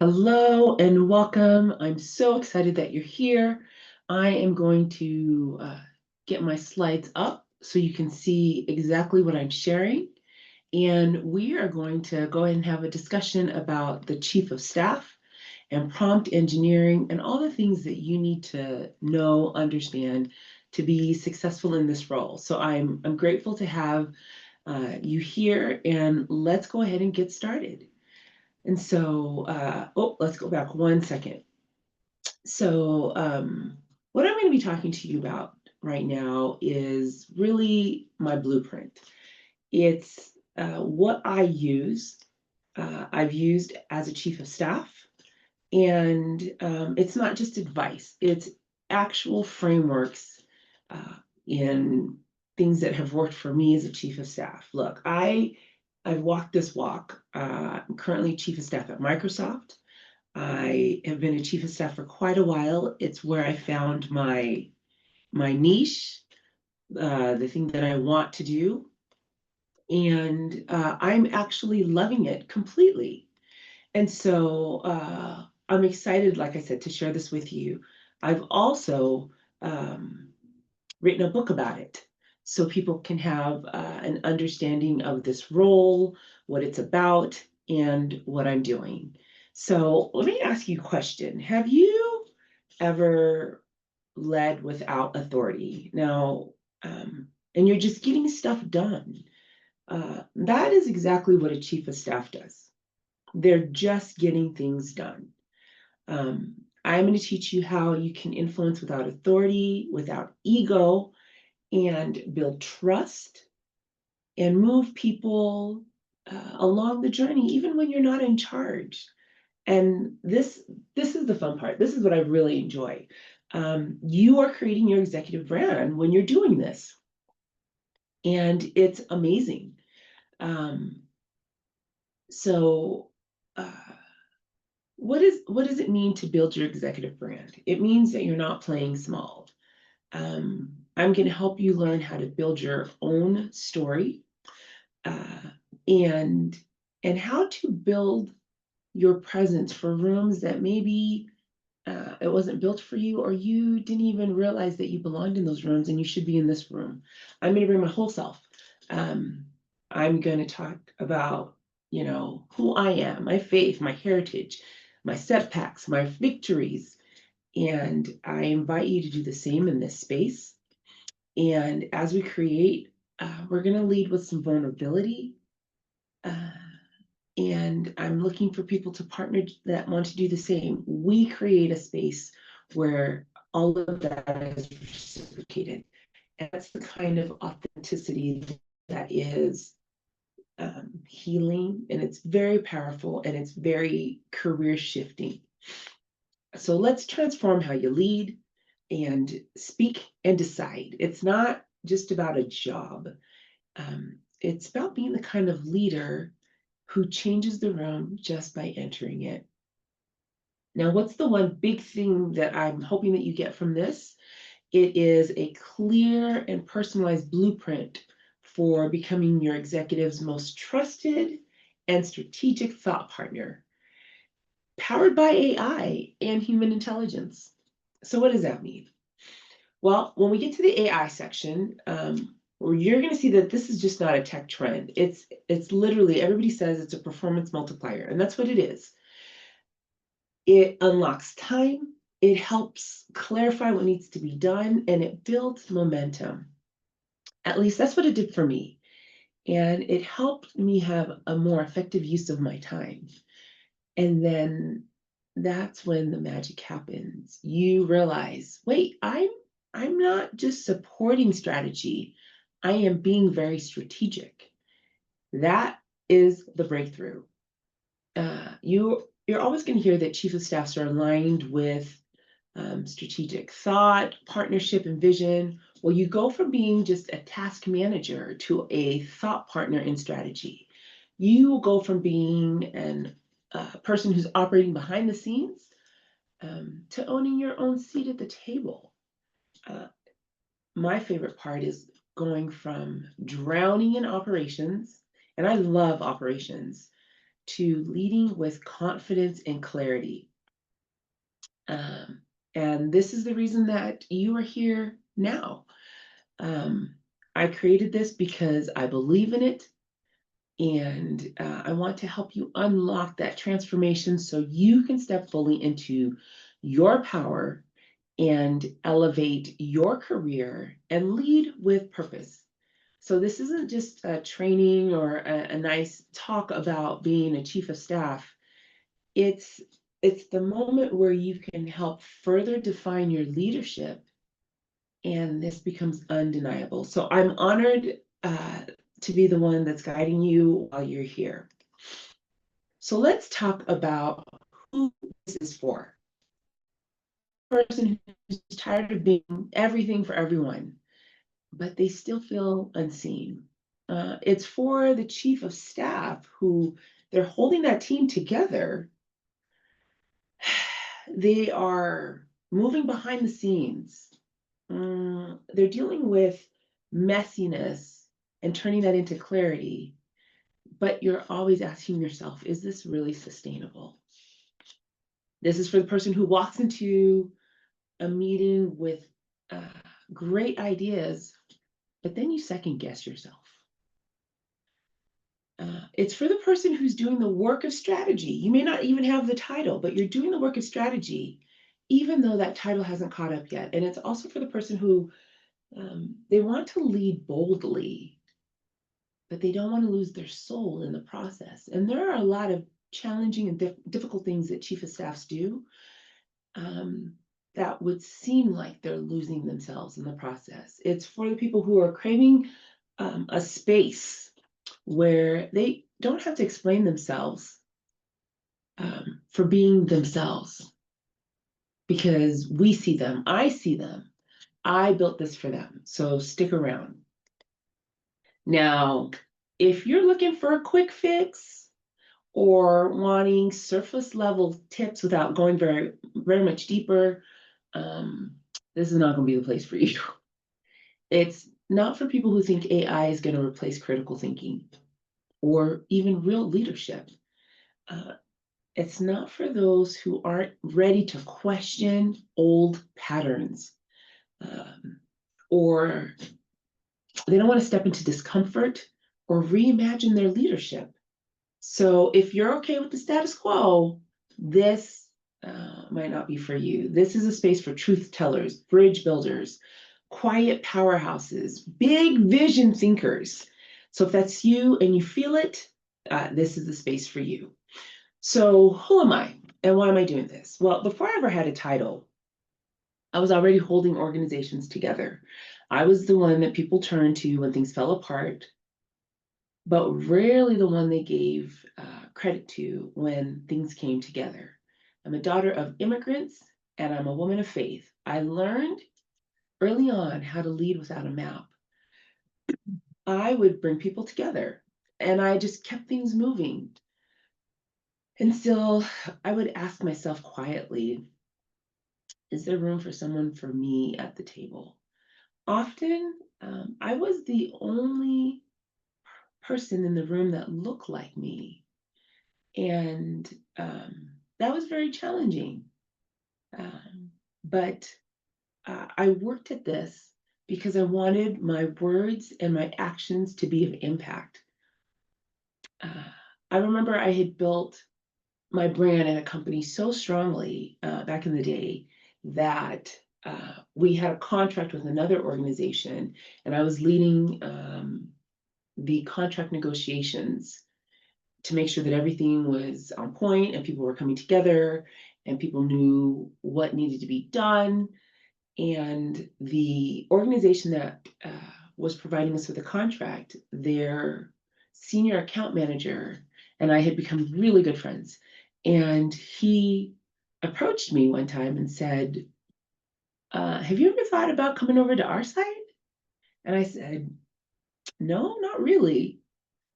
Hello and welcome. I'm so excited that you're here. I am going to get my slides up so you can see exactly what I'm sharing. And we are going to go ahead and have a discussion about the Chief of Staff and prompt engineering and all the things that you need to know, understand to be successful in this role. So I'm grateful to have you here, and let's go ahead and get started. And so, let's go back 1 second. So, what I'm going to be talking to you about right now is really my blueprint. It's what I use, I've used as a chief of staff, and it's not just advice, it's actual frameworks in things that have worked for me as a chief of staff. Look, I've walked this walk. I'm currently chief of staff at Microsoft. I have been a chief of staff for quite a while. It's where I found my niche, the thing that I want to do, and I'm actually loving it completely. And so I'm excited, like I said, to share this with you. I've also um, written a book about it so people can have an understanding of this role, what it's about, and what I'm doing. So let me ask you a question. Have you ever led without authority? Now, and you're just getting stuff done. That is exactly what a chief of staff does. They're just getting things done. I'm going to teach you how you can influence without authority, without ego, and build trust and move people along the journey, even when you're not in charge. And this is the fun part. This is what I really enjoy. You are creating your executive brand when you're doing this, and it's amazing. Um, so. Uh, what does it mean to build your executive brand? It means that you're not playing small. I'm going to help you learn how to build your own story, uh, and how to build your presence for rooms that maybe it wasn't built for you, or you didn't even realize that you belonged in those rooms and you should be in this room. I'm going to bring my whole self. Um, I'm going to talk about, who I am, my faith, my heritage, my setbacks, my victories. And I invite you to do the same in this space. And as we create, we're going to lead with some vulnerability. Uh, and I'm looking for people to partner that want to do the same. We create a space where all of that is reciprocated. And that's the kind of authenticity that is healing, and it's very powerful, and it's very career shifting. So let's transform how you lead and speak and decide. It's not just about a job. It's about being the kind of leader who changes the room just by entering it. Now, what's the one big thing that I'm hoping that you get from this? It is a clear and personalized blueprint for becoming your executive's most trusted and strategic thought partner, powered by AI and human intelligence. So, what does that mean? Well, when we get to the AI section, where you're going to see that this is just not a tech trend. It's literally, everybody says it's a performance multiplier, and that's what it is. It unlocks time, it helps clarify what needs to be done, and it builds momentum. At least that's what it did for me. And it helped me have a more effective use of my time. And then that's when the magic happens. You realize, wait, I'm not just supporting strategy. I am being very strategic. That is the breakthrough. You're always going to hear that chief of staffs are aligned with strategic thought, partnership, and vision. Well, you go from being just a task manager to a thought partner in strategy. You will go from being a person who's operating behind the scenes to owning your own seat at the table. Uh, my favorite part is going from drowning in operations, and I love operations, to leading with confidence and clarity. And this is the reason that you are here now. I created this because I believe in it, and I want to help you unlock that transformation so you can step fully into your power and elevate your career and lead with purpose. So this isn't just a training or a nice talk about being a chief of staff. It's it's the moment where you can help further define your leadership, and this becomes undeniable. So I'm honored to be the one that's guiding you while you're here. So let's talk about who this is for. A person who's tired of being everything for everyone, but they still feel unseen. It's for the chief of staff who they're holding that team together. They are moving behind the scenes. They're dealing with messiness and turning that into clarity. But you're always asking yourself, is this really sustainable? This is for the person who walks into a meeting with uh, great ideas, but then you second guess yourself. It's for the person who's doing the work of strategy. You may not even have the title, but you're doing the work of strategy, even though that title hasn't caught up yet. And it's also for the person who they want to lead boldly, but they don't want to lose their soul in the process. And there are a lot of challenging and difficult things that chief of staffs do that would seem like they're losing themselves in the process. It's for the people who are craving a space where they don't have to explain themselves for being themselves, because we see them, I see them, I built this for them. So stick around. Now, if you're looking for a quick fix or wanting surface level tips without going very much deeper, this is not going to be the place for you. It's not for people who think AI is going to replace critical thinking or even real leadership. It's not for those who aren't ready to question old patterns, or they don't want to step into discomfort or reimagine their leadership. So if you're okay with the status quo, this might not be for you. This is a space for truth tellers, bridge builders, quiet powerhouses, big vision thinkers. So if that's you and you feel it, this is the space for you. So who am I and why am I doing this? Well, before I ever had a title, I was already holding organizations together. I was the one that people turned to when things fell apart, but rarely the one they gave credit to when things came together. I'm a daughter of immigrants and I'm a woman of faith. I learned early on how to lead without a map. I would bring people together and I just kept things moving. And still, I would ask myself quietly, is there room for someone for me at the table? Often, I was the only person in the room that looked like me. And that was very challenging. But I worked at this because I wanted my words and my actions to be of impact. I remember I had built my brand and a company so strongly back in the day that we had a contract with another organization, and I was leading the contract negotiations to make sure that everything was on point and people were coming together and people knew what needed to be done. And the organization that was providing us with the contract, their senior account manager and I had become really good friends. And he approached me one time and said, have you ever thought about coming over to our site? And I said, no, not really.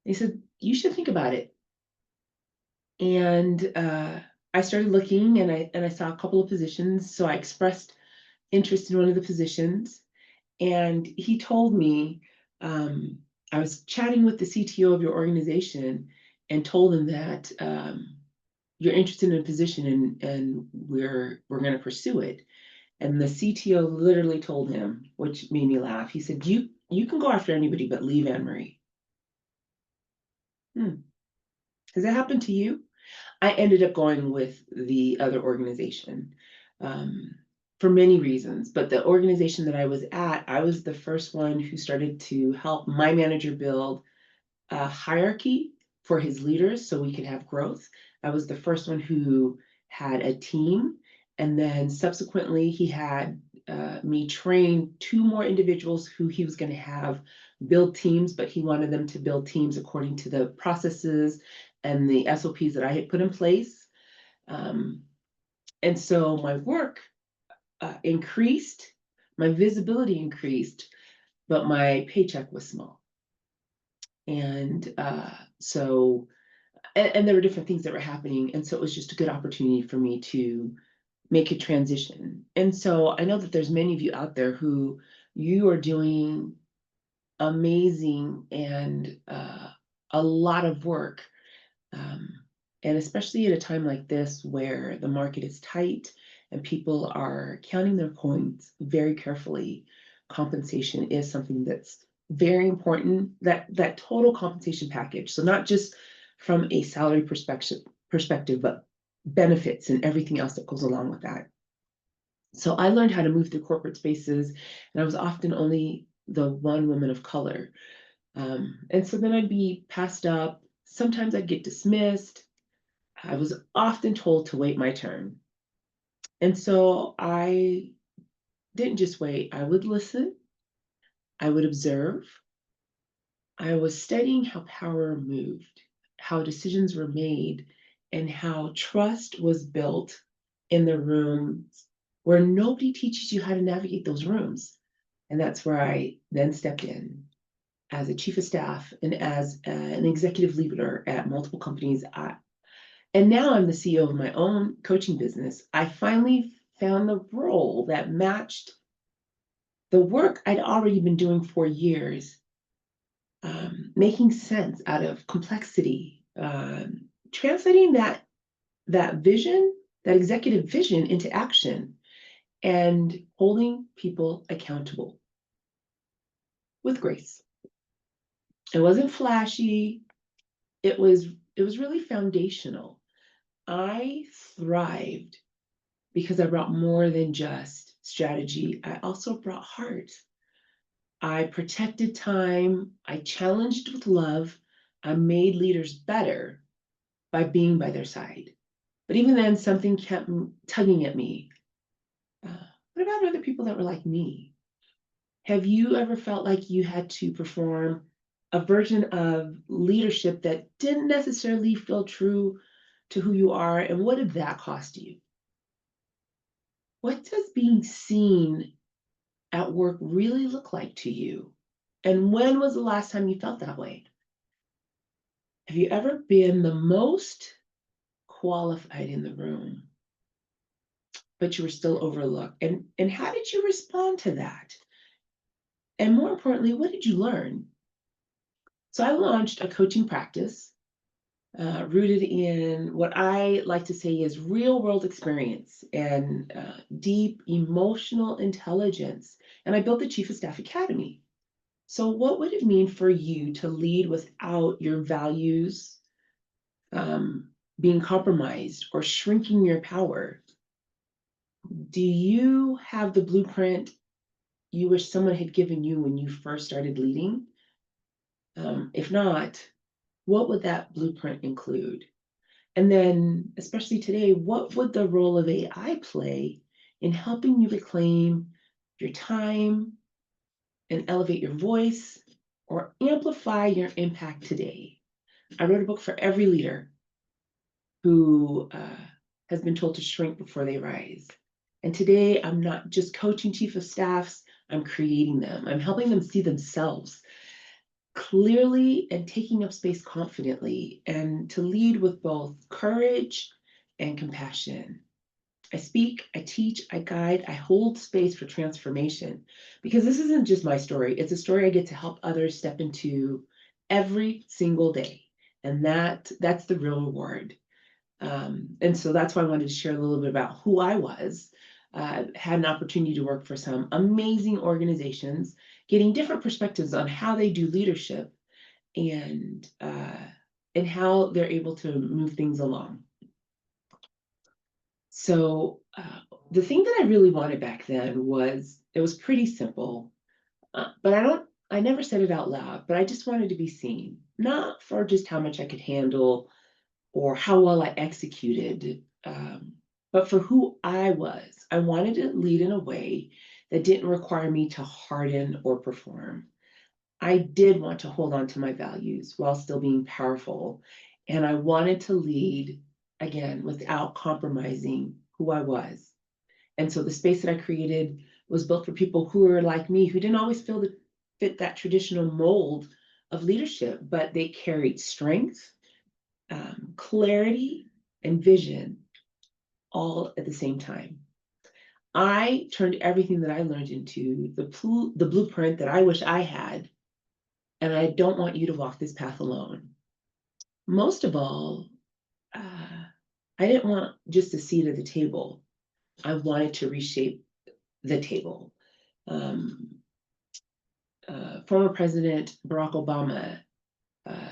He said, you should think about it. And I started looking and I saw a couple of positions. So I expressed interest in one of the positions. And he told me, I was chatting with the CTO of your organization, and told him that you're interested in a position and we're going to pursue it. And the CTO literally told him, which made me laugh. He said, you can go after anybody, but leave Anne Marie. Has that happened to you? I ended up going with the other organization um, for many reasons. But the organization that I was at, I was the first one who started to help my manager build a hierarchy for his leaders so we could have growth. I was the first one who had a team. And then subsequently, he had me train two more individuals who he was going to have build teams, but he wanted them to build teams according to the processes and the SOPs that I had put in place. Um, and so my work increased, my visibility increased, but my paycheck was small. And so, and there were different things that were happening. And so it was just a good opportunity for me to make a transition. And so I know that there's many of you out there who you are doing amazing and a lot of work. Um, and especially at a time like this where the market is tight and people are counting their coins very carefully, compensation is something that's very important. That total compensation package. So not just from a salary perspective, but benefits and everything else that goes along with that. So I learned how to move through corporate spaces, and I was often only the one woman of color. And so then I'd be passed up. Sometimes I'd get dismissed. I was often told to wait my turn. And so I didn't just wait, I would listen, I would observe. I was studying how power moved, how decisions were made, and how trust was built in the rooms where nobody teaches you how to navigate those rooms. And that's where I then stepped in as a chief of staff and as an executive leader at multiple companies. And now I'm the CEO of my own coaching business. I finally found the role that matched the work I'd already been doing for years, making sense out of complexity, translating that vision, that executive vision into action, and holding people accountable with grace. It wasn't flashy. It was really foundational. I thrived because I brought more than just strategy. I also brought heart. I protected time. I challenged with love. I made leaders better by being by their side. But even then, something kept tugging at me. What about other people that were like me? Have you ever felt like you had to perform a version of leadership that didn't necessarily feel true to who you are? And what did that cost you? What does being seen at work really look like to you? And when was the last time you felt that way? Have you ever been the most qualified in the room, but you were still overlooked? And how did you respond to that? And more importantly, what did you learn? So I launched a coaching practice rooted in what I like to say is real world experience and deep emotional intelligence. And I built the Chief of Staff Academy. So, what would it mean for you to lead without your values being compromised or shrinking your power? Do you have the blueprint you wish someone had given you when you first started leading? If not, what would that blueprint include? And then, especially today, what would the role of AI play in helping you reclaim your time and elevate your voice or amplify your impact today? I wrote a book for every leader who has been told to shrink before they rise. And today, I'm not just coaching chief of staffs, I'm creating them. I'm helping them see themselves clearly and taking up space confidently, and to lead with both courage and compassion. I speak, I teach, I guide, I hold space for transformation because this isn't just my story. It's a story I get to help others step into every single day. And that's the real reward. And so that's why I wanted to share a little bit about who I was. Had an opportunity to work for some amazing organizations, getting different perspectives on how they do leadership and how they're able to move things along. So the thing that I really wanted back then was it was pretty simple, but I never said it out loud, but I just wanted to be seen, not for just how much I could handle or how well I executed, but for who I was. I wanted to lead in a way that didn't require me to harden or perform. I did want to hold on to my values while still being powerful. And I wanted to lead again without compromising who I was. And so the space that I created was built for people who were like me, who didn't always fit that traditional mold of leadership, but they carried strength, clarity, and vision all at the same time. I turned everything that I learned into the blueprint that I wish I had, and I don't want you to walk this path alone. Most of all, I didn't want just a seat at the table. I wanted to reshape the table. Um, Former President Barack Obama uh,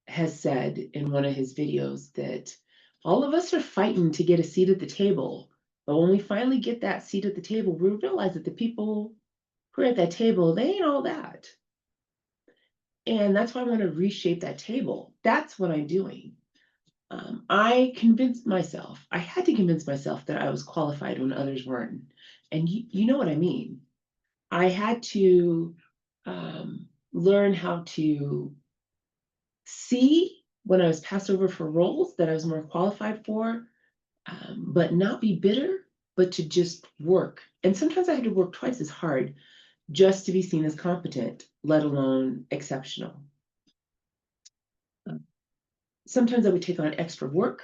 has said in one of his videos that all of us are fighting to get a seat at the table. But when we finally get that seat at the table, we realize that the people who are at that table, they ain't all that. And that's why I want to reshape that table. That's what I'm doing. I convinced myself, I had to convince myself that I was qualified when others weren't. And you know what I mean. I had to learn how to see when I was passed over for roles that I was more qualified for, but not be bitter, but to just work. And sometimes I had to work twice as hard just to be seen as competent, let alone exceptional. Sometimes I would take on extra work,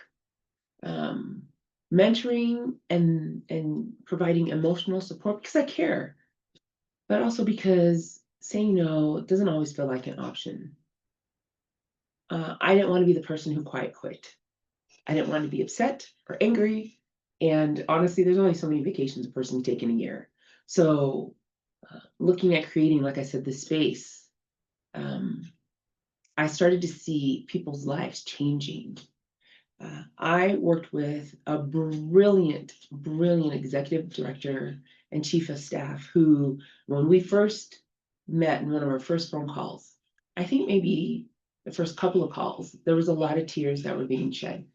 um, mentoring and providing emotional support because I care, but also because saying no doesn't always feel like an option. I didn't want to be the person who quiet quit. I didn't want to be upset or angry. And honestly, there's only so many vacations a person can take in a year. So, looking at creating, like I said, the space, um, I started to see people's lives changing. I worked with a brilliant executive director and chief of staff who, when we first met in one of our first phone calls, I think maybe the first couple of calls, there was a lot of tears that were being shed.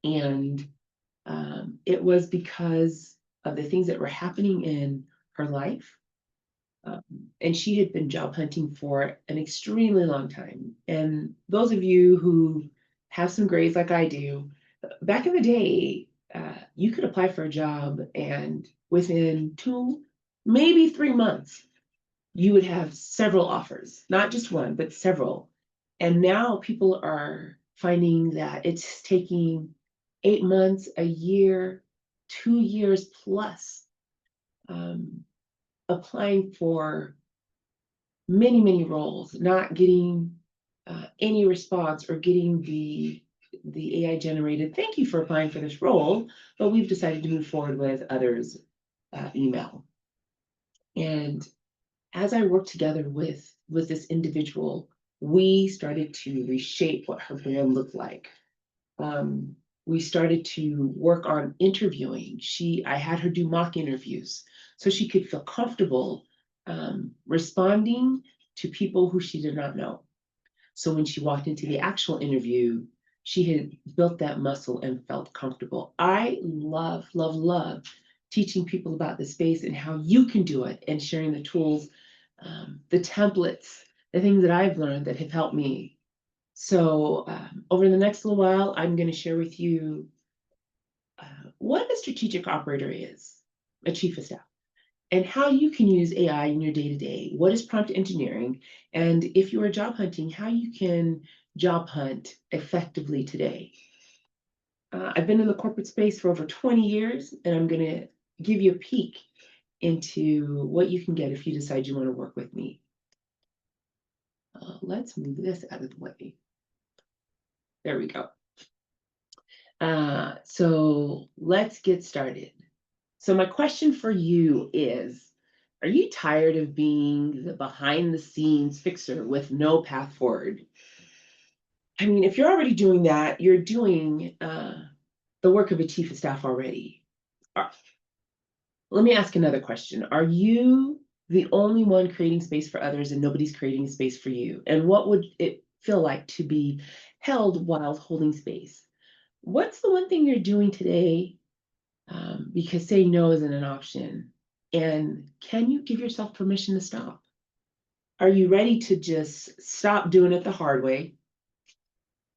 And it was because of the things that were happening in her life. Um, and she had been job hunting for an extremely long time. And those of you who have some grades like I do, back in the day, you could apply for a job, and within 2, maybe 3 months, you would have several offers, not just one, but several. And now people are finding that it's taking 8 months, a year, 2 years plus, um, applying for many roles, not getting any response or getting the AI generated thank you for applying for this role, but we've decided to move forward with others email. And as I worked together with this individual, we started to reshape what her brand looked like. Um, we started to work on interviewing. I had her do mock interviews so she could feel comfortable responding to people who she did not know. So when she walked into the actual interview, she had built that muscle and felt comfortable. I love teaching people about the space and how you can do it and sharing the tools, the templates, the things that I've learned that have helped me. So over the next little while, I'm going to share with you what a strategic operator is, a chief of staff, and how you can use AI in your day-to-day. What is prompt engineering? And if you are job hunting, how you can job hunt effectively today. I've been in the corporate space for over 20 years, and I'm going to give you a peek into what you can get if you decide you want to work with me. Let's move this out of the way. There we go. So let's get started. So my question for you is, are you tired of being the behind the scenes fixer with no path forward? I mean, if you're already doing that, you're doing the work of a chief of staff already. Are- Let me ask another question. Are you the only one creating space for others and nobody's creating space for you? And what would it feel like to be held while holding space? What's the one thing you're doing today, because saying no isn't an option? And can you give yourself permission to stop? Are you ready to just stop doing it the hard way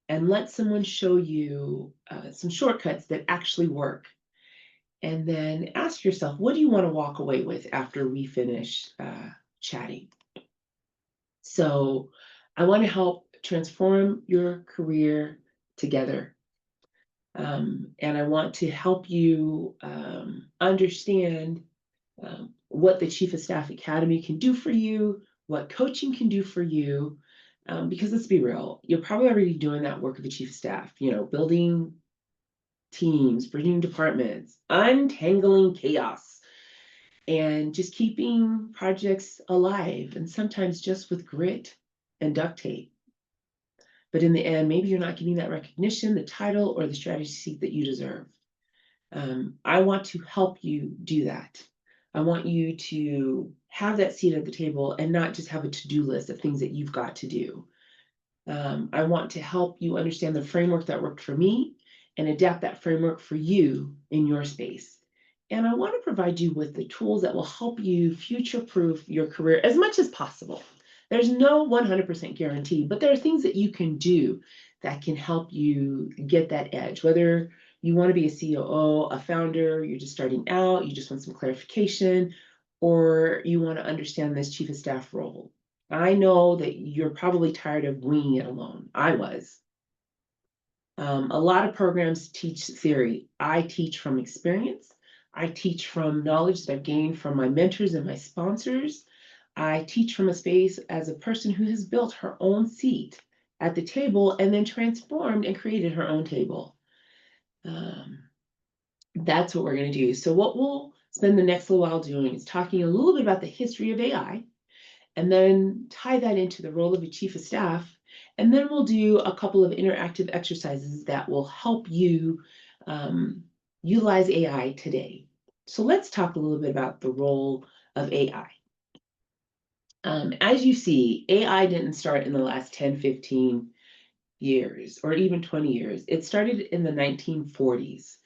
and let someone show you some shortcuts that actually work? And then ask yourself, what do you want to walk away with after we finish chatting? So, I want to help transform your career together. And I want to help you understand what the Chief of Staff Academy can do for you, what coaching can do for you. Because let's be real, you're probably already doing that work of the Chief of Staff, building teams, bridging departments, untangling chaos, and just keeping projects alive, and sometimes just with grit and duct tape. But in the end, maybe you're not getting that recognition, the title, or the strategy seat that you deserve. I want to help you do that. I want you to have that seat at the table and not just have a to-do list of things that you've got to do. I want to help you understand the framework that worked for me and adapt that framework for you in your space. And I want to provide you with the tools that will help you future-proof your career as much as possible. There's no 100% guarantee, but there are things that you can do that can help you get that edge. Whether you want to be a COO, a founder, you're just starting out, you just want some clarification, or you want to understand this chief of staff role. I know that you're probably tired of winging it alone. I was. A lot of programs teach theory. I teach from experience. I teach from knowledge that I've gained from my mentors and my sponsors. I teach from a space as a person who has built her own seat at the table and then transformed and created her own table. Um, that's what we're going to do. So, what we'll spend the next little while doing is talking a little bit about the history of AI, and then tie that into the role of a chief of staff. And then we'll do a couple of interactive exercises that will help you um, utilize AI today. So let's talk a little bit about the role of AI. As you see, AI didn't start in the last 10, 15 years, or even 20 years. It started in the 1940s,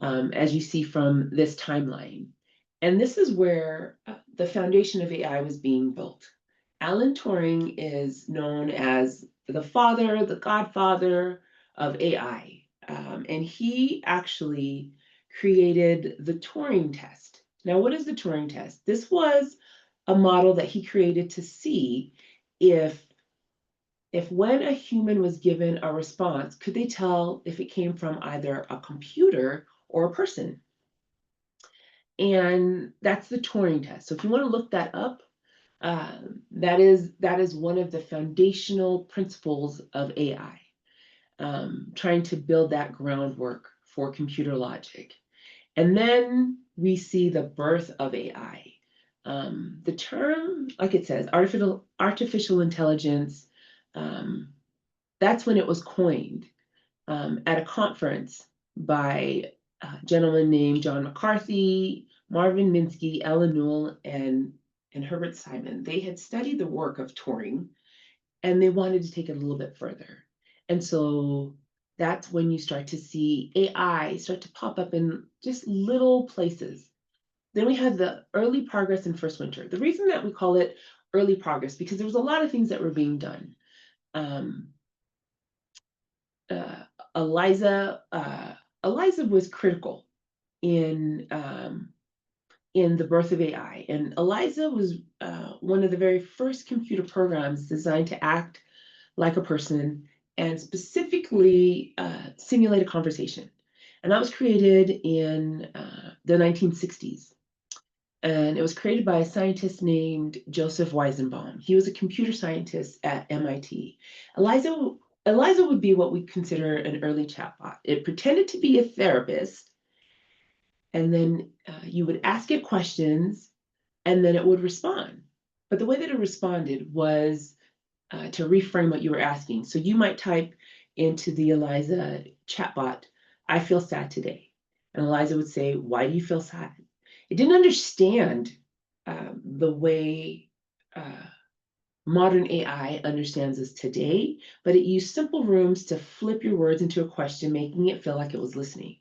as you see from this timeline. And this is where the foundation of AI was being built. Alan Turing is known as the father, the godfather of AI. And he actually created the Turing test. Now, what is the Turing test? This was a model that he created to see if when a human was given a response, could they tell if it came from either a computer or a person? And that's the Turing test. So if you want to look that up, that is one of the foundational principles of AI, trying to build that groundwork for computer logic. And then we see the birth of AI. The term, like it says, artificial intelligence, that's when it was coined at a conference by a gentleman named John McCarthy, Marvin Minsky, Ellen Newell, and Herbert Simon. They had studied the work of Turing and they wanted to take it a little bit further. And so that's when you start to see AI start to pop up in just little places. Then we had the early progress in First Winter. The reason that we call it early progress, because there was a lot of things that were being done. Um, uh, Eliza Eliza was critical in the birth of AI, and Eliza was one of the very first computer programs designed to act like a person and specifically simulate a conversation. And that was created in the 1960s. And it was created by a scientist named Joseph Weizenbaum. He was a computer scientist at MIT. Eliza Eliza would be what we consider an early chatbot. It pretended to be a therapist, and then you would ask it questions, and then it would respond. But the way that it responded was to reframe what you were asking. So you might type into the Eliza chatbot, "I feel sad today." And Eliza would say, "Why do you feel sad?" It didn't understand the way modern AI understands us today, but it used simple rooms to flip your words into a question, making it feel like it was listening.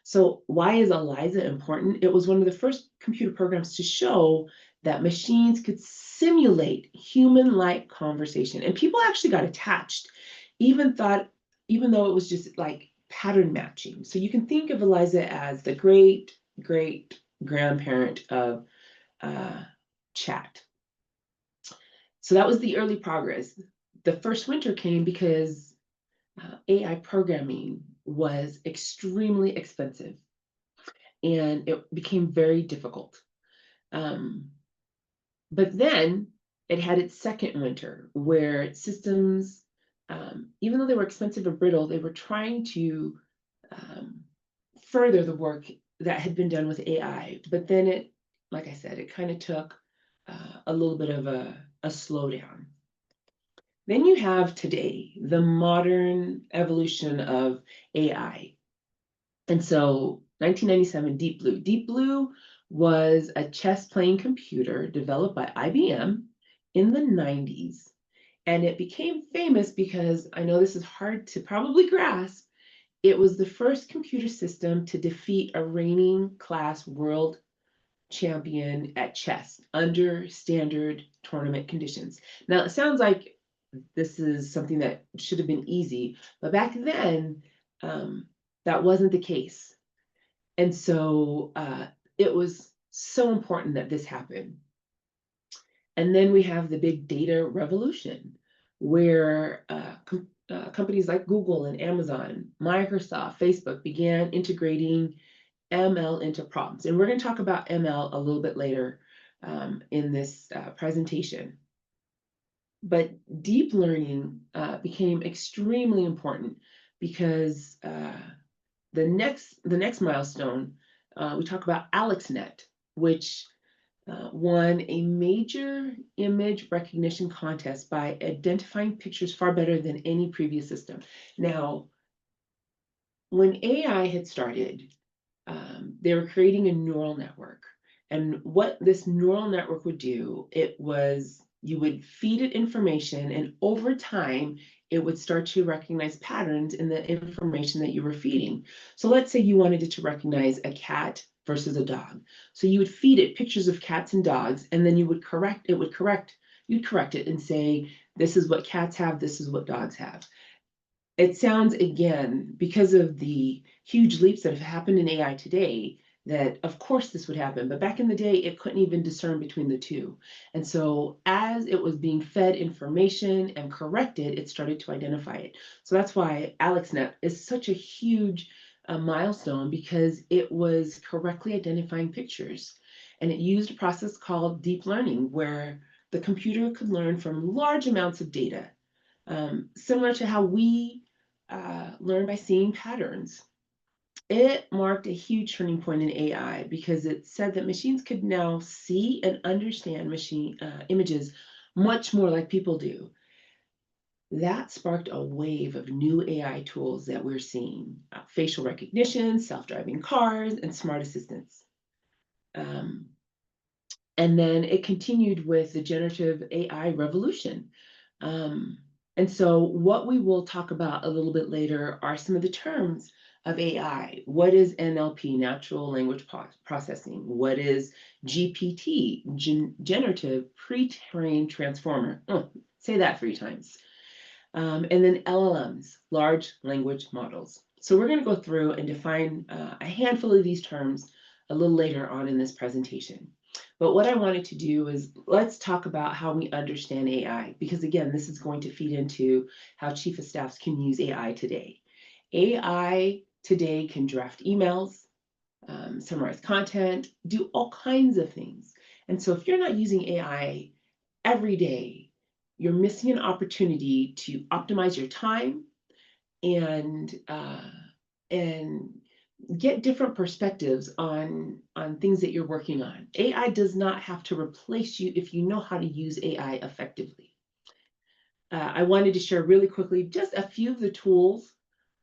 So, why is ELIZA important? It was one of the first computer programs to show that machines could simulate human-like conversation. And people actually got attached, even thought, even though it was just like pattern matching. So you can think of ELIZA as the great, great grandparent of chat. So that was the early progress. The first winter came because AI programming was extremely expensive and it became very difficult. Um, but then it had its second winter where systems, even though they were expensive and brittle, they were trying to um, further the work that had been done with AI. But then it, like I said, it kind of took a little bit of a slowdown. Then you have today the modern evolution of AI. And so 1997, Deep Blue. Deep Blue was a chess playing computer developed by IBM in the 90s. And it became famous because I know this is hard to probably grasp. It was the first computer system to defeat a reigning class world champion at chess under standard tournament conditions. Now, it sounds like this is something that should have been easy, but back then, um, that wasn't the case. And so it was so important that this happened. And then we have the big data revolution, where companies like Google and Amazon, Microsoft, Facebook began integrating ML into prompts. And we're going to talk about ML a little bit later in this presentation. But deep learning became extremely important because the next milestone, we talk about AlexNet, which won a major image recognition contest by identifying pictures far better than any previous system. Now, when AI had started, they were creating a neural network. And what this neural network would do, it was you would feed it information, and over time, it would start to recognize patterns in the information that you were feeding. So let's say you wanted it to recognize a cat versus a dog. So you would feed it pictures of cats and dogs, and then you'd correct it and say, this is what cats have, this is what dogs have. It sounds, again, because of the huge leaps that have happened in AI today, that of course this would happen. But back in the day, it couldn't even discern between the two. And so as it was being fed information and corrected, it started to identify it. So that's why AlexNet is such a huge milestone, because it was correctly identifying pictures. And it used a process called deep learning, where the computer could learn from large amounts of data, similar to how we learn by seeing patterns. It marked a huge turning point in AI because it said that machines could now see and understand machine images much more like people do. That sparked a wave of new AI tools that we're seeing: facial recognition, self-driving cars, and smart assistants. Um, and then it continued with the generative AI revolution. Um, and so, what we will talk about a little bit later are some of the terms of AI. What is NLP, natural language processing? What is GPT, generative pre-trained transformer? Oh, say that 3 times. And then LLMs, large language models. So we're going to go through and define a handful of these terms a little later on in this presentation. But what I wanted to do is let's talk about how we understand AI, because again, this is going to feed into how chief of staffs can use AI today. AI today can draft emails, summarize content, do all kinds of things. And so if you're not using AI every day, you're missing an opportunity to optimize your time and and get different perspectives on things that you're working on. AI does not have to replace you if you know how to use AI effectively. I wanted to share really quickly just a few of the tools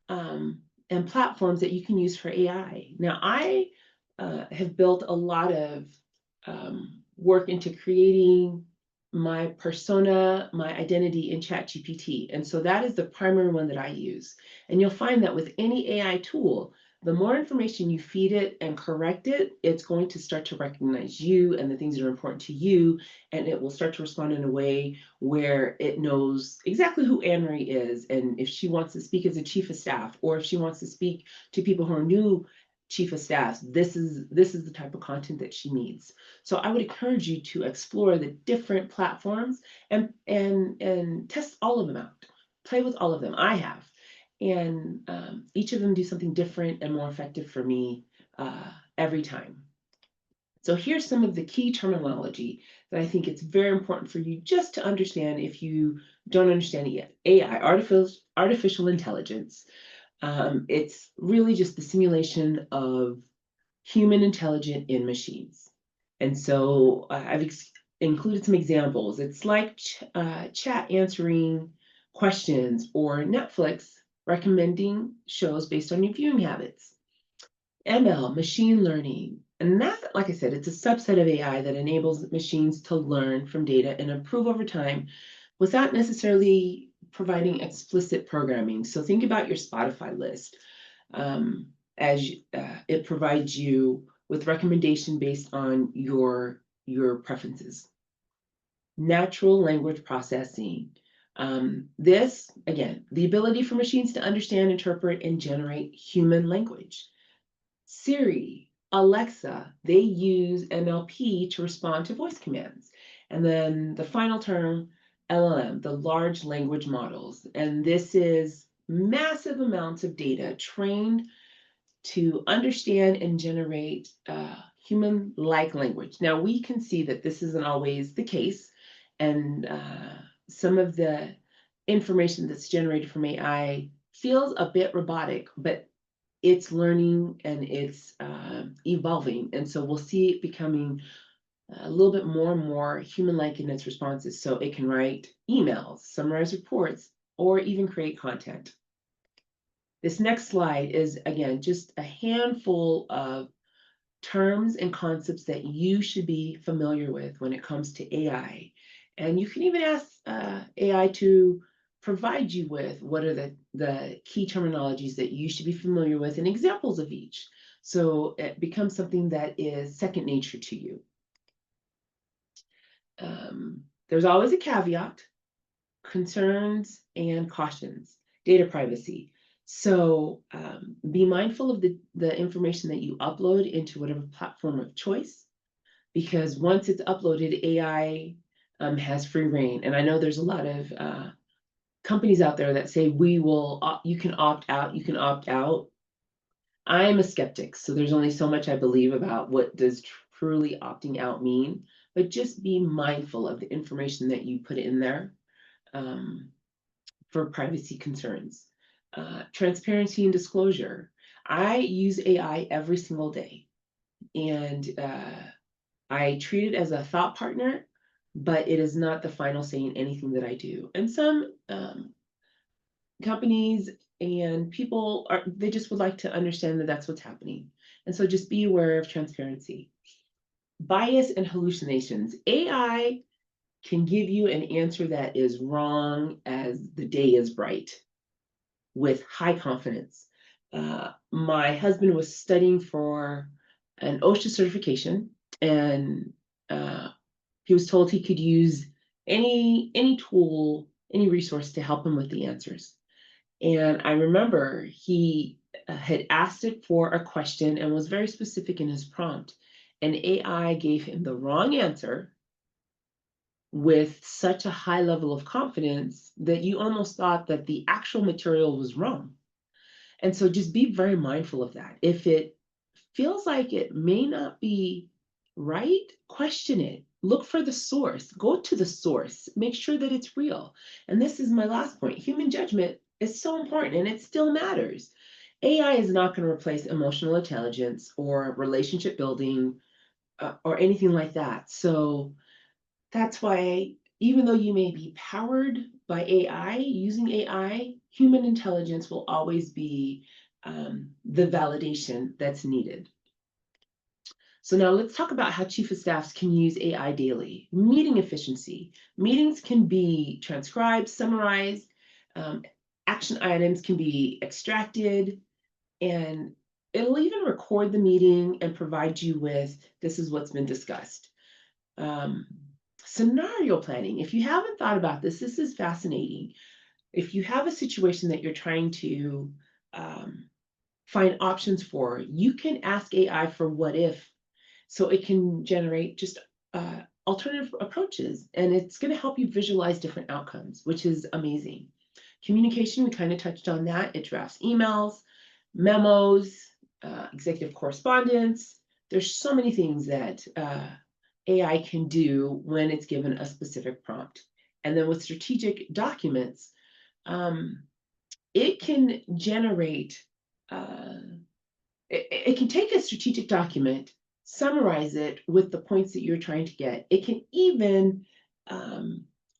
um, and platforms that you can use for AI. Now, I have built a lot of work into creating my persona, my identity in ChatGPT. And so that is the primary one that I use. And you'll find that with any AI tool, the more information you feed it and correct it, it's going to start to recognize you and the things that are important to you. And it will start to respond in a way where it knows exactly who Anne Marie is, and if she wants to speak as a chief of staff, or if she wants to speak to people who are new chief of staffs, this is the type of content that she needs. So I would encourage you to explore the different platforms and test all of them out. Play with all of them. I have, and each of them do something different and more effective for me every time. So here's some of the key terminology that I think it's very important for you just to understand if you don't understand it yet. AI, artificial intelligence. It's really just the simulation of human intelligence in machines. And so I've included some examples. It's like chat answering questions or Netflix recommending shows based on your viewing habits. ML, machine learning. And that, like I said, it's a subset of AI that enables machines to learn from data and improve over time without necessarily providing explicit programming. So think about your Spotify list um, as it provides you with recommendation based on your preferences. Natural language processing. This, again, the ability for machines to understand, interpret, and generate human language. Siri, Alexa, they use NLP to respond to voice commands. And then the final term, LLM, the large language models. And this is massive amounts of data trained to understand and generate human-like language. Now, we can see that this isn't always the case, and some of the information that's generated from AI feels a bit robotic, but it's learning and it's evolving. And so we'll see it becoming a little bit more and more human-like in its responses. So it can write emails, summarize reports, or even create content. This next slide is, again, just a handful of terms and concepts that you should be familiar with when it comes to AI. And you can even ask AI to provide you with what are the key terminologies that you should be familiar with and examples of each. So it becomes something that is second nature to you. There's always a caveat, concerns and cautions, data privacy. So be mindful of the information that you upload into whatever platform of choice, because once it's uploaded, AI has free reign. And I know there's a lot of companies out there that say you can opt out, you can opt out. I am a skeptic, so there's only so much I believe about what does truly opting out mean. But just be mindful of the information that you put in there. For privacy concerns. Transparency and disclosure. I use AI every single day, and I treat it as a thought partner, but it is not the final say in anything that I do. And some companies and people they just would like to understand that that's what's happening. And so just be aware of transparency. Bias and hallucinations. AI can give you an answer that is wrong as the day is bright with high confidence. My husband was studying for an OSHA certification, and he was told he could use any tool, any resource to help him with the answers. And I remember he had asked it for a question and was very specific in his prompt. And AI gave him the wrong answer with such a high level of confidence that you almost thought that the actual material was wrong. And so just be very mindful of that. If it feels like it may not be right, question it. look for the source, go to the source, make sure that it's real. And this is my last point. Human judgment is so important and it still matters. AI is not going to replace emotional intelligence or relationship building or anything like that. So that's why, even though you may be powered by AI, using AI, human intelligence will always be the validation that's needed. So now let's talk about how chief of staffs can use AI daily. Meeting efficiency. Meetings can be transcribed, summarized, um, action items can be extracted, and it'll even record the meeting and provide you with this is what's been discussed. Um, Scenario planning. If you haven't thought about this, this is fascinating. If you have a situation that you're trying to find options for, you can ask AI for what if, so it can generate just alternative approaches, and it's going to help you visualize different outcomes, which is amazing. Communication, we kind of touched on that. It drafts emails, memos, executive correspondence. There's so many things that AI can do when it's given a specific prompt. And then with strategic documents, um, it can generate, uh, it can take a strategic document, summarize it with the points that you're trying to get. It can even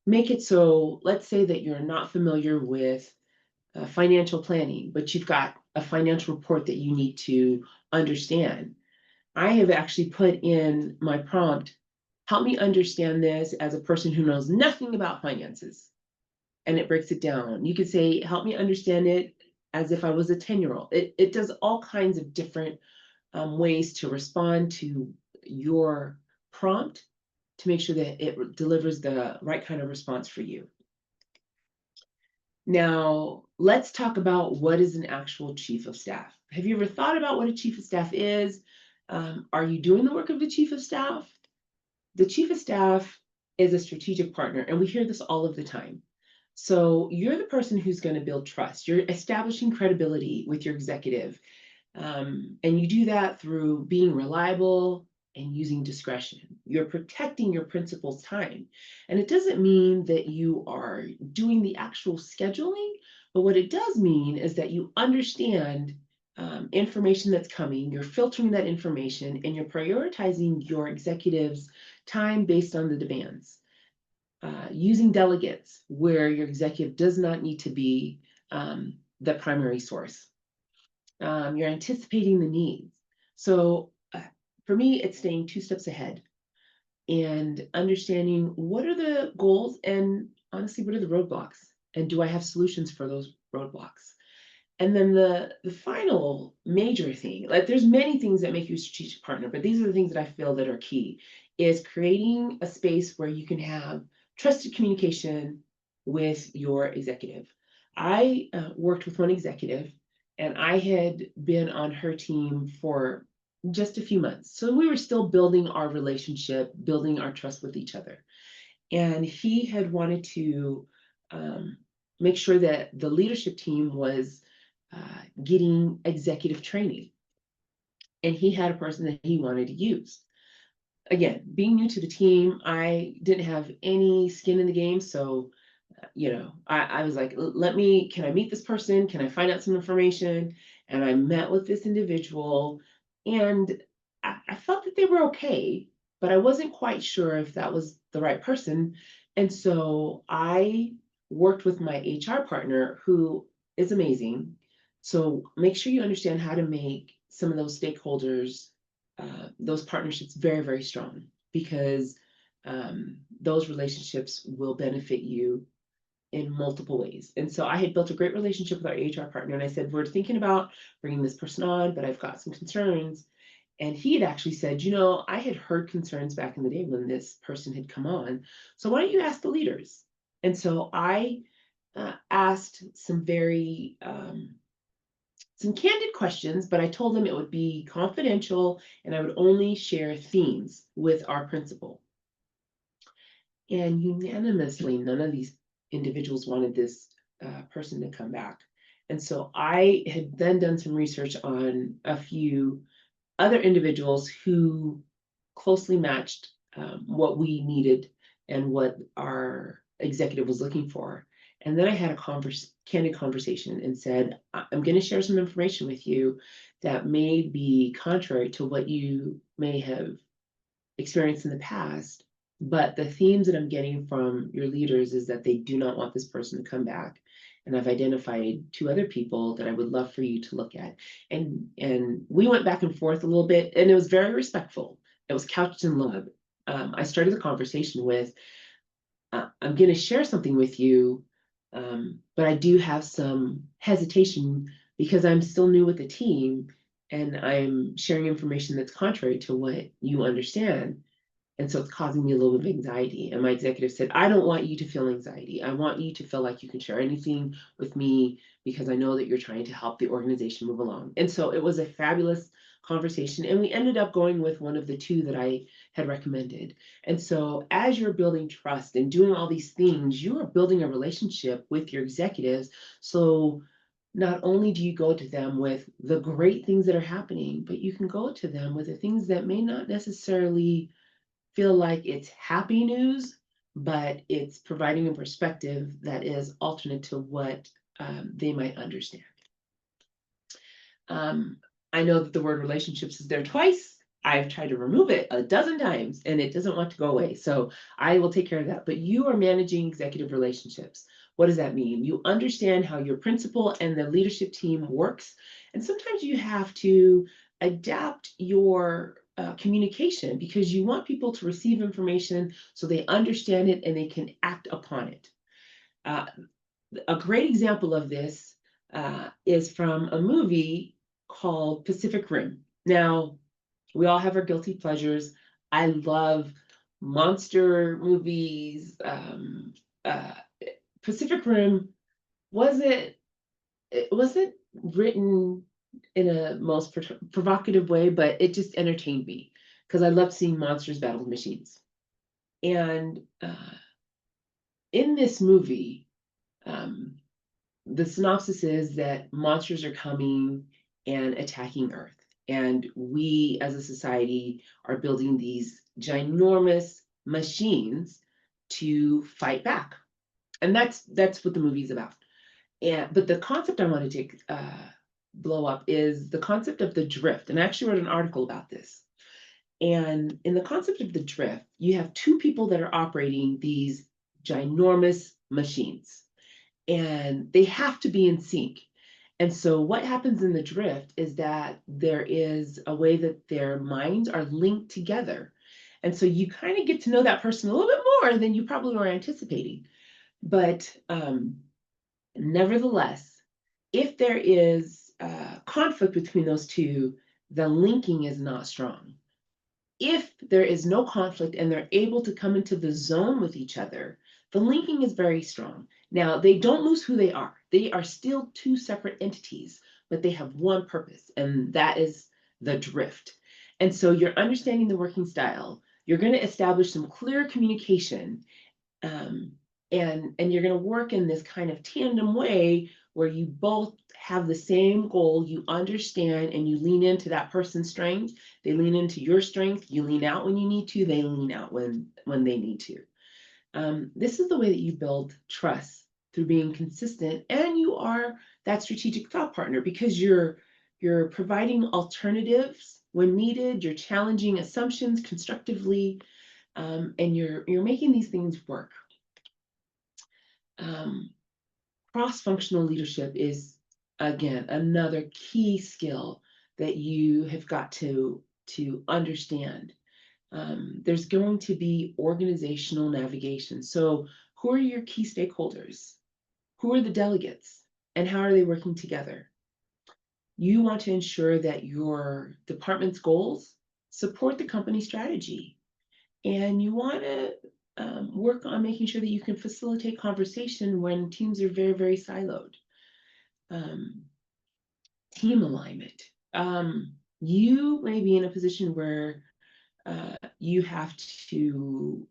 make it so, let's say that you're not familiar with financial planning, but you've got a financial report that you need to understand. I have actually put in my prompt, help me understand this as a person who knows nothing about finances. And it breaks it down. You could say, help me understand it as if I was a 10-year-old. It does all kinds of different ways to respond to your prompt to make sure that it delivers the right kind of response for you. Now, let's talk about what is an actual chief of staff. Have you ever thought about what a chief of staff is? Are you doing the work of the chief of staff? The chief of staff is a strategic partner, and we hear this all of the time. So you're the person who's going to build trust. You're establishing credibility with your executive. And you do that through being reliable and using discretion. You're protecting your principal's time. And it doesn't mean that you are doing the actual scheduling, but what it does mean is that you understand information that's coming, you're filtering that information, and you're prioritizing your executive's time based on the demands. Using delegates where your executive does not need to be the primary source. You're anticipating the needs. So for me, it's staying 2 steps ahead and understanding what are the goals and honestly, what are the roadblocks? And do I have solutions for those roadblocks? And then the final major thing, like there's many things that make you a strategic partner, but these are the things that I feel that are key, is creating a space where you can have trusted communication with your executive. I worked with one executive, and I had been on her team for just a few months. So we were still building our relationship, building our trust with each other. And he had wanted to um, make sure that the leadership team was getting executive training. And he had a person that he wanted to use. Again, being new to the team, I didn't have any skin in the game. So, I was like, can I meet this person? Can I find out some information? And I met with this individual, and I felt that they were okay, but I wasn't quite sure if that was the right person. And so I worked with my HR partner, who is amazing. So make sure you understand how to make some of those stakeholders, those partnerships very, very strong, because those relationships will benefit you in multiple ways. And so I had built a great relationship with our HR partner, and I said, we're thinking about bringing this person on, but I've got some concerns. And he had actually said, I had heard concerns back in the day when this person had come on. So why don't you ask the leaders? And so I asked some candid questions, but I told them it would be confidential and I would only share themes with our principal. And unanimously, none of these individuals wanted this person to come back. And so I had then done some research on a few other individuals who closely matched what we needed and what our executive was looking for. And then I had a candid conversation and said, I'm going to share some information with you that may be contrary to what you may have experienced in the past. But the themes that I'm getting from your leaders is that they do not want this person to come back. And I've identified two other people that I would love for you to look at. And we went back and forth a little bit, and it was very respectful. It was couched in love. I started the conversation with, I'm going to share something with you, but I do have some hesitation because I'm still new with the team and I'm sharing information that's contrary to what you understand. And so it's causing me a little bit of anxiety. And my executive said, I don't want you to feel anxiety. I want you to feel like you can share anything with me because I know that you're trying to help the organization move along. And so it was a fabulous conversation. And we ended up going with one of the two that I had recommended. And so as you're building trust and doing all these things, you are building a relationship with your executives. So not only do you go to them with the great things that are happening, but you can go to them with the things that may not necessarily feel like it's happy news, but it's providing a perspective that is alternate to what they might understand. Um, I know that the word relationships is there twice. I've tried to remove it a dozen times and it doesn't want to go away. So I will take care of that. But you are managing executive relationships. What does that mean? You understand how your principal and the leadership team works. And sometimes you have to adapt your communication because you want people to receive information so they understand it and they can act upon it. Uh, a great example of this is from a movie called Pacific Rim. Now, we all have our guilty pleasures. I love monster movies. Uh, Pacific Rim wasn't written in a most provocative way, but it just entertained me because I loved seeing monsters battle machines. And in this movie, um, the synopsis is that monsters are coming and attacking Earth. And we as a society are building these ginormous machines to fight back. And that's what the movie's about. And but the concept I want to blow up is the concept of the drift. And I actually wrote an article about this. And in the concept of the drift, you have two people that are operating these ginormous machines and they have to be in sync. And so what happens in the drift is that there is a way that their minds are linked together. And so you kind of get to know that person a little bit more than you probably were anticipating. But nevertheless, if there is conflict between those two, the linking is not strong. If there is no conflict and they're able to come into the zone with each other, the linking is very strong. Now, they don't lose who they are. They are still two separate entities, but they have one purpose, and that is the drift. And so you're understanding the working style. You're going to establish some clear communication, um, and you're going to work in this kind of tandem way where you both have the same goal, you understand, and you lean into that person's strength. They lean into your strength. You lean out when you need to. They lean out when they need to. This is the way that you build trust through being consistent, and you are that strategic thought partner because you're providing alternatives when needed. You're challenging assumptions constructively, and you're making these things work. Um, Cross-functional leadership is, again, another key skill that you have got to understand. There's going to be organizational navigation. So who are your key stakeholders? Who are the delegates? And how are they working together? You want to ensure that your department's goals support the company strategy. And you want to work on making sure that you can facilitate conversation when teams are very, very siloed. Um, Team alignment. You may be in a position where you have to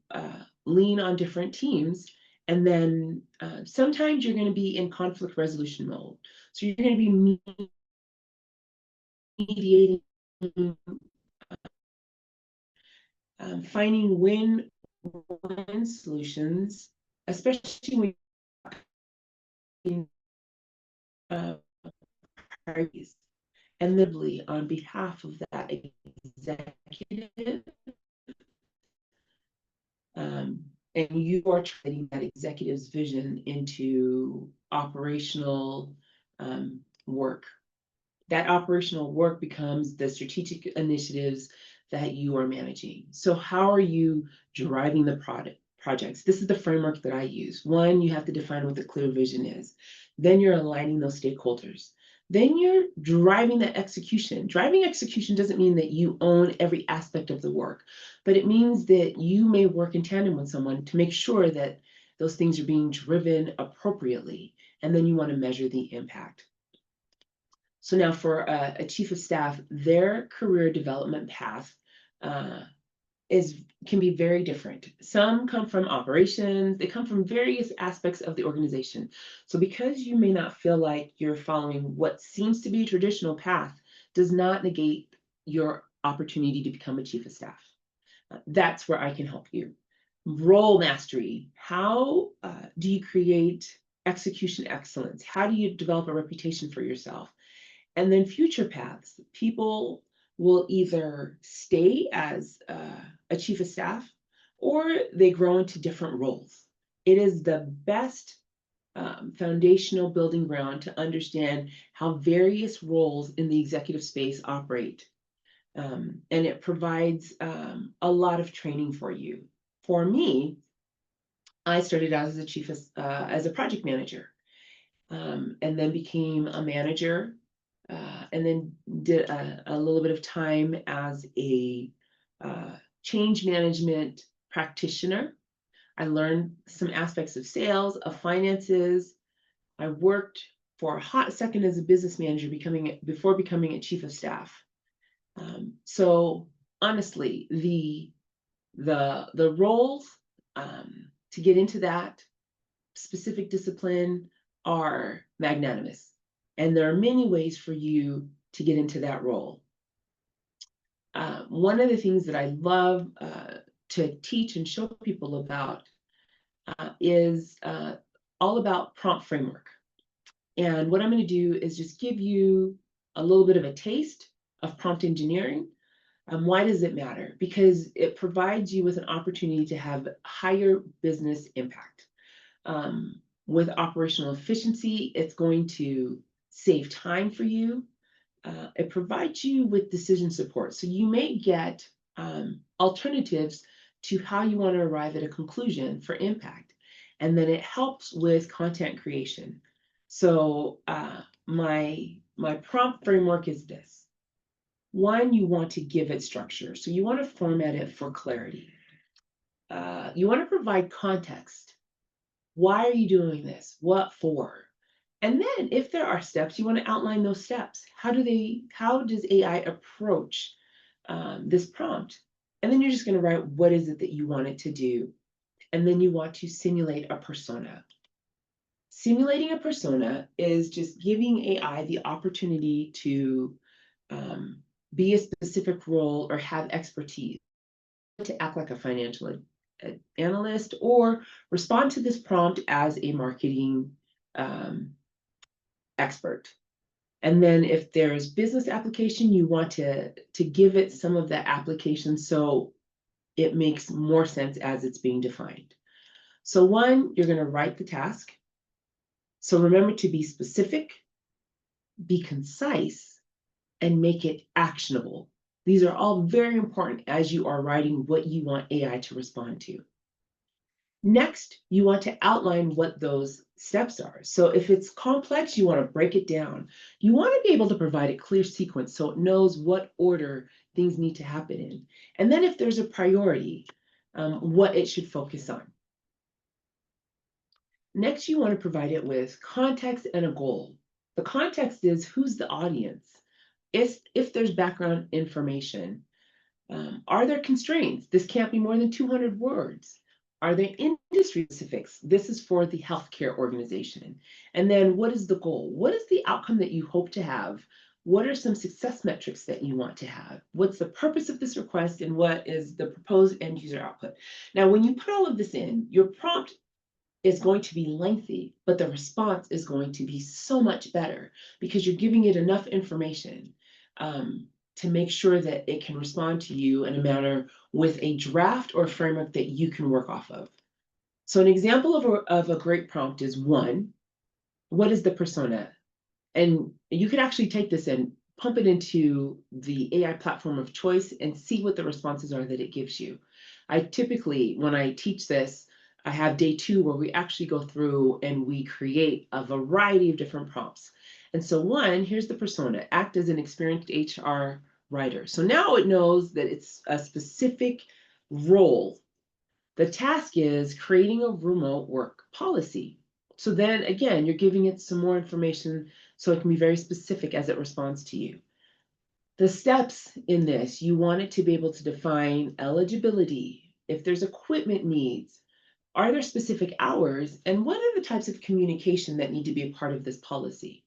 lean on different teams, and then sometimes you're going to be in conflict resolution mode. So you're going to be mediating finding win-win solutions, especially when parties, and literally on behalf of that executive, and you are translating that executive's vision into operational work. That operational work becomes the strategic initiatives that you are managing. So how are you driving the projects? This is the framework that I use. One, you have to define what the clear vision is. Then you're aligning those stakeholders. Then you're driving the execution. Driving execution doesn't mean that you own every aspect of the work, but it means that you may work in tandem with someone to make sure that those things are being driven appropriately. And then you want to measure the impact. So now for a chief of staff, their career development path uh, can be very different. Some come from operations, they come from various aspects of the organization. So because you may not feel like you're following what seems to be a traditional path, does not negate your opportunity to become a chief of staff. That's where I can help you. Role mastery. How do you create execution excellence? How do you develop a reputation for yourself? And then future paths, people will either stay as a chief of staff or they grow into different roles. It is the best foundational building ground to understand how various roles in the executive space operate. And it provides a lot of training for you. For me, I started out as a as a project manager, and then became a manager, and then did a little bit of time as a change management practitioner. I learned some aspects of sales, of finances. I worked for a hot second as a business manager before becoming a chief of staff. So honestly, the roles to get into that specific discipline are magnanimous. And there are many ways for you to get into that role. One of the things that I love to teach and show people about is all about prompt framework. And what I'm going to do is just give you a little bit of a taste of prompt engineering. Why does it matter? Because it provides you with an opportunity to have higher business impact. With operational efficiency, it's going to save time for you. It provides you with decision support. So you may get alternatives to how you want to arrive at a conclusion for impact. And then it helps with content creation. So my prompt framework is this. One, you want to give it structure. So you want to format it for clarity. You want to provide context. Why are you doing this? What for? And then if there are steps, you want to outline those steps. How does AI approach this prompt? And then you're just going to write what is it that you want it to do. And then you want to simulate a persona. Simulating a persona is just giving AI the opportunity to be a specific role or have expertise, to act like a financial analyst or respond to this prompt as a marketing expert. And then if there's business application, you want to give it some of that application so it makes more sense as it's being defined. So one, you're going to write the task. So remember to be specific, be concise, and make it actionable. These are all very important as you are writing what you want AI to respond to. Next, you want to outline what those steps are. So if it's complex, you want to break it down. You want to be able to provide a clear sequence so it knows what order things need to happen in. And then if there's a priority, what it should focus on. Next, you want to provide it with context and a goal. The context is who's the audience? If there's background information, are there constraints? This can't be more than 200 words. Are there industry specifics? This is for the healthcare organization. And then what is the goal? What is the outcome that you hope to have What are some success metrics that you want to have? What's the purpose of this request and what is the proposed end user output? Now, when you put all of this in, your prompt is going to be lengthy, but the response is going to be so much better because you're giving it enough information to make sure that it can respond to you in a manner with a draft or framework that you can work off of. So an example of a great prompt is one, what is the persona? And you could actually take this and pump it into the AI platform of choice and see what the responses are that it gives you. I typically, when I teach this, I have day 2 where we actually go through and we create a variety of different prompts. And so one, here's the persona, act as an experienced HR writer. So now it knows that it's a specific role. The task is creating a remote work policy. So then again, you're giving it some more information so it can be very specific as it responds to you. The steps in this, you want it to be able to define eligibility, if there's equipment needs, are there specific hours, and what are the types of communication that need to be a part of this policy?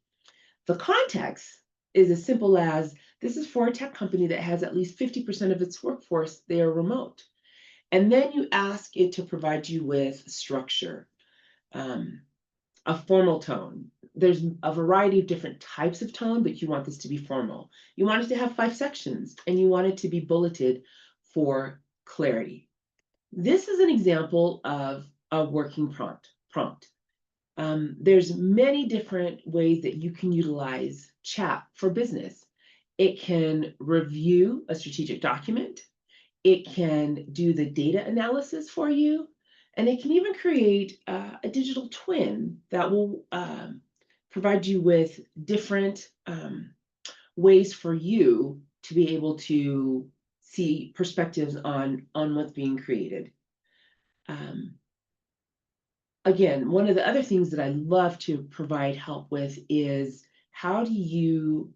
The context is as simple as this is for a tech company that has at least 50% of its workforce, they are remote. And then you ask it to provide you with structure, um, a formal tone. There's a variety of different types of tone, but you want this to be formal. You want it to have 5 sections, and you want it to be bulleted for clarity. This is an example of a working prompt. There's many different ways that you can utilize chat for business. It can review a strategic document. It can do the data analysis for you, and it can even create a digital twin that will provide you with different ways for you to be able to see perspectives on what's being created. Um, Again, one of the other things that I love to provide help with is how do you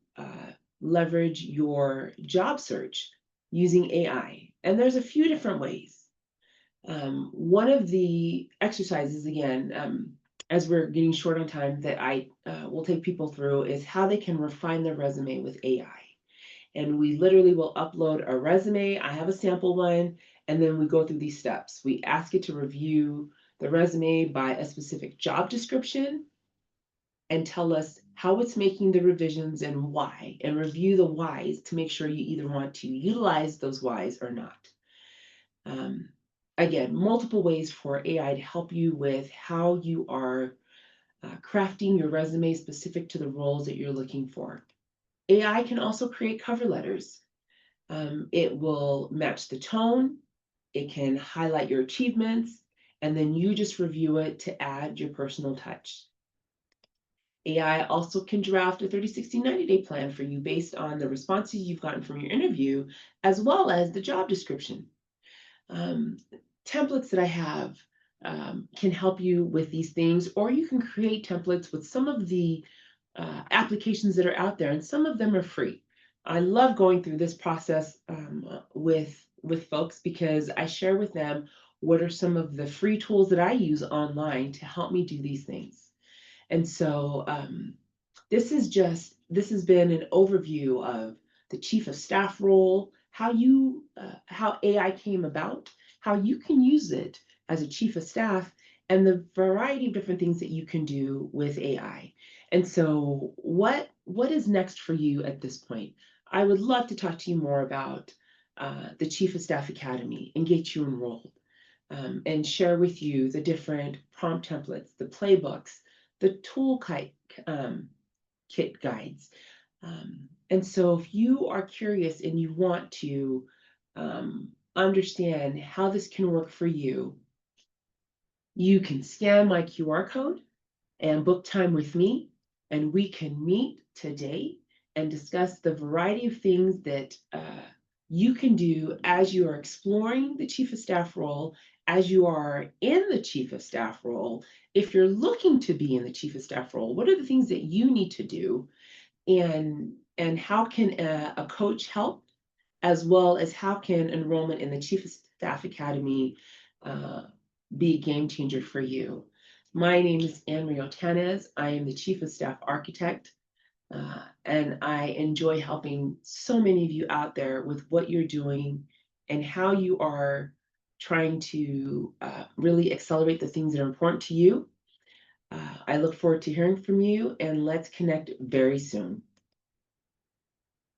leverage your job search using AI? And there's a few different ways. One of the exercises, again, as we're getting short on time, that I will take people through is how they can refine their resume with AI. And we literally will upload a resume. I have a sample one, and then we go through these steps. We ask it to review the resume by a specific job description and tell us how it's making the revisions and why, and review the whys to make sure you either want to utilize those whys or not. Um, Again, multiple ways for AI to help you with how you are crafting your resume specific to the roles that you're looking for. AI can also create cover letters. It will match the tone, it can highlight your achievements, and then you just review it to add your personal touch. AI also can draft a 30, 60, 90-day plan for you based on the responses you've gotten from your interview, as well as the job description. Um, Templates that I have can help you with these things, or you can create templates with some of the applications that are out there, and some of them are free. I love going through this process with folks because I share with them what are some of the free tools that I use online to help me do these things. And so this has been an overview of the chief of staff role, how AI came about, how you can use it as a chief of staff, and the variety of different things that you can do with AI. And so, what is next for you at this point? I would love to talk to you more about the Chief of Staff Academy and get you enrolled, and share with you the different prompt templates, the playbooks, the toolkit kit guides. And so if you are curious and you want to understand how this can work for you, you can scan my QR code and book time with me, and we can meet today and discuss the variety of things that you can do as you are exploring the Chief of Staff role, as you are in the Chief of Staff role. If you're looking to be in the Chief of Staff role, what are the things that you need to do, and how can a coach help, as well as how can enrollment in the Chief of Staff Academy uh, be a game changer for you. My name is Anne Rio Tanez. I am the Chief of Staff Architect And I enjoy helping so many of you out there with what you're doing and how you are trying to really accelerate the things that are important to you. I look forward to hearing from you, and let's connect very soon.